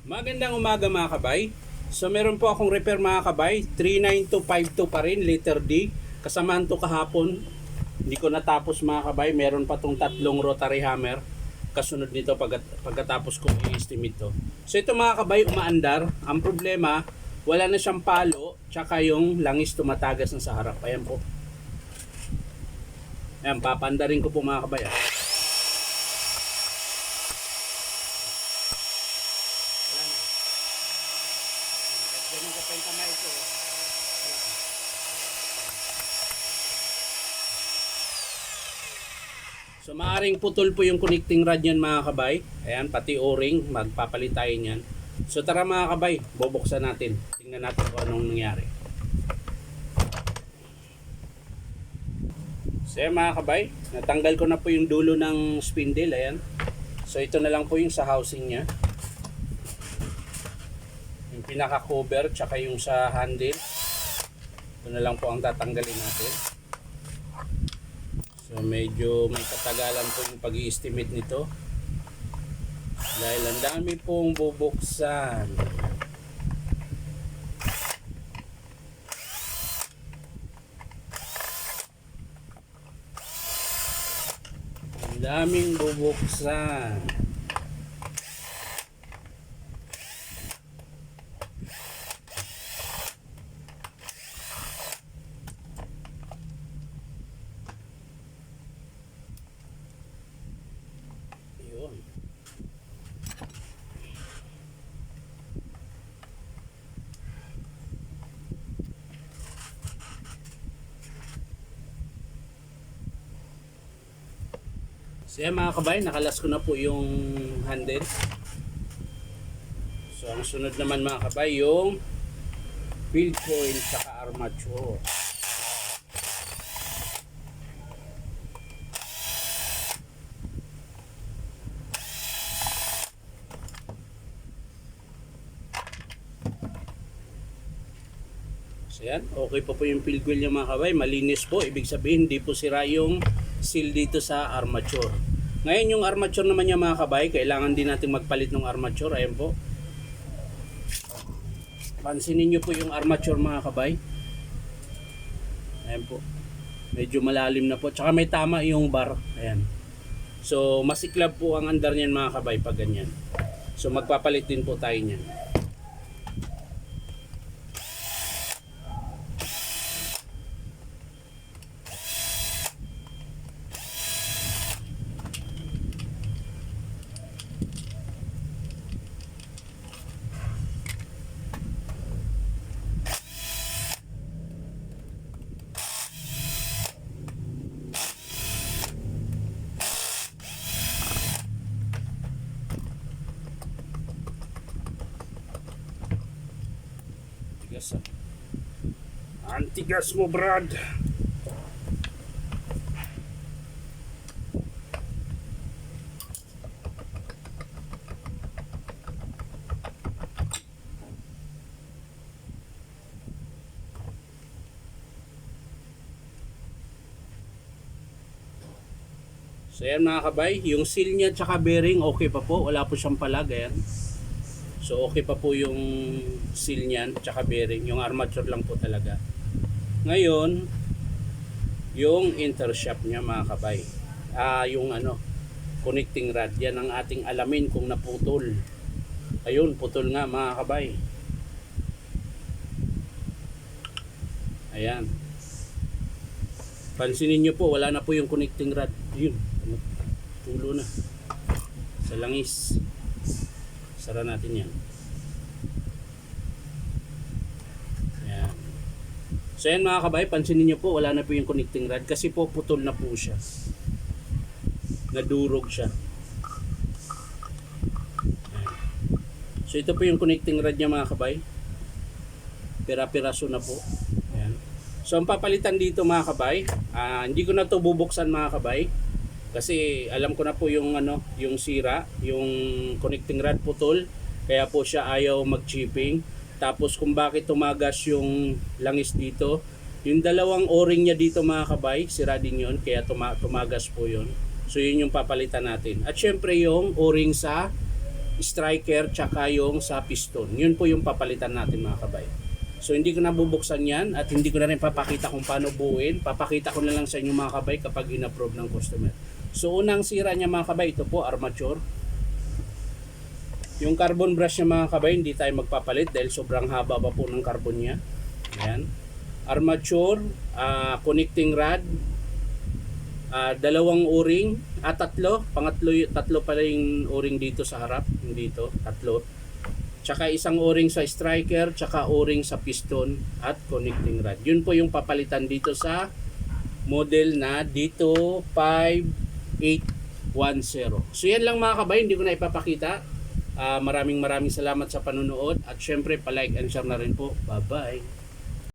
Magandang umaga mga kabay. So meron po akong repair mga kabay, 39252 pa rin, letter D. Kasamaan to kahapon. Hindi ko natapos mga kabay, meron pa tong tatlong rotary hammer. Kasunod nito pagkatapos kong i-estimate to. So ito mga kabay, umaandar. Ang problema, wala na siyang palo, tsaka yung langis tumatagas na sa harap. Ayan po. Ayan, papandarin ko po mga kabay. Ganun ka pa yung kamay ko. So maaring putol po yung connecting rod yan mga kabay. Ayan, pati o-ring, magpapalit tayo niyan. So tara mga kabay, bubuksan natin. Tingnan natin kung anong nangyari. So ayan mga kabay, natanggal ko na po yung dulo ng spindle. Ayan. So ito na lang po yung sa housing niya. Yung pinaka-cover tsaka yung sa handle. Ito na lang po ang tatanggalin natin. So medyo may katagalan po yung pag-i-estimate nito. Dahil ang dami pong bubuksan. Ang daming bubuksan. Yun. So yan mga kabay, nakalas ko na po yung handle. So ang sunod naman mga kabay, yung field coil saka armature. So yan, okay pa po yung field coil niya mga kabay, malinis po, ibig sabihin hindi po sira yung seal dito sa armature. Ngayon yung armature naman niya mga kabay, kailangan din natin magpalit ng armature. Ayan po. Pansinin nyo po yung armature mga kabay. Ayan po. Medyo malalim na po. Tsaka may tama yung bar. Ayan. So masiklab po ang andar niyan mga kabay pag ganyan. So magpapalit din po tayo niyan. Tigas ah. Antigas mo Brad. So yan mga kabay, yung seal niya tsaka bearing okay pa po, wala po siyang palag. Ayan. So okay pa po yung seal niyan tsaka bearing, yung armature lang po talaga. Ngayon, yung intershaft niya mga kabay, yung ano, connecting rod, yan ang ating alamin kung naputol. Ayun, putol nga mga kabay. Ayan. Pansinin nyo po, wala na po yung connecting rod. Yun, tulo na sa langis. Sara natin yan. Ayan. So yan mga kabay, pansinin nyo po, wala na po yung connecting rod kasi po putol na po siya. Nadurog siya. Ayan. So ito po yung connecting rod niya mga kabay. Pira-piraso na po. Ayan. So ang papalitan dito mga kabay, hindi ko na to bubuksan mga kabay kasi alam ko na po yung ano, yung sira, yung connecting rod putol, kaya po siya ayaw mag-chipping. Tapos kung bakit tumagas yung langis dito, yung dalawang o-ring niya dito mga kabay, sira din yun, kaya tumagas po yun. So yun yung papalitan natin. At syempre yung o-ring sa striker tsaka yung sa piston. Yun po yung papalitan natin mga kabay. So hindi ko na bubuksan yan at hindi ko na rin papakita kung paano buuin. Papakita ko na lang sa inyo mga kabay kapag in-approve ng customer. So unang sira niya mga kabay, ito po armature. Yung carbon brush niya mga kabay, hindi tayo magpapalit dahil sobrang haba pa po ng carbon niya. Ayan. Armature, connecting rod, dalawang o-ring, tatlo. Tatlo pala yung o-ring dito sa harap. Dito, tatlo. Tsaka isang o-ring sa striker, tsaka o-ring sa piston at connecting rod. Yun po yung papalitan dito sa model na dito 5810. So yan lang mga kabay, hindi ko na ipapakita. Maraming salamat sa panunood at syempre pa-like and share na rin po. Bye-bye.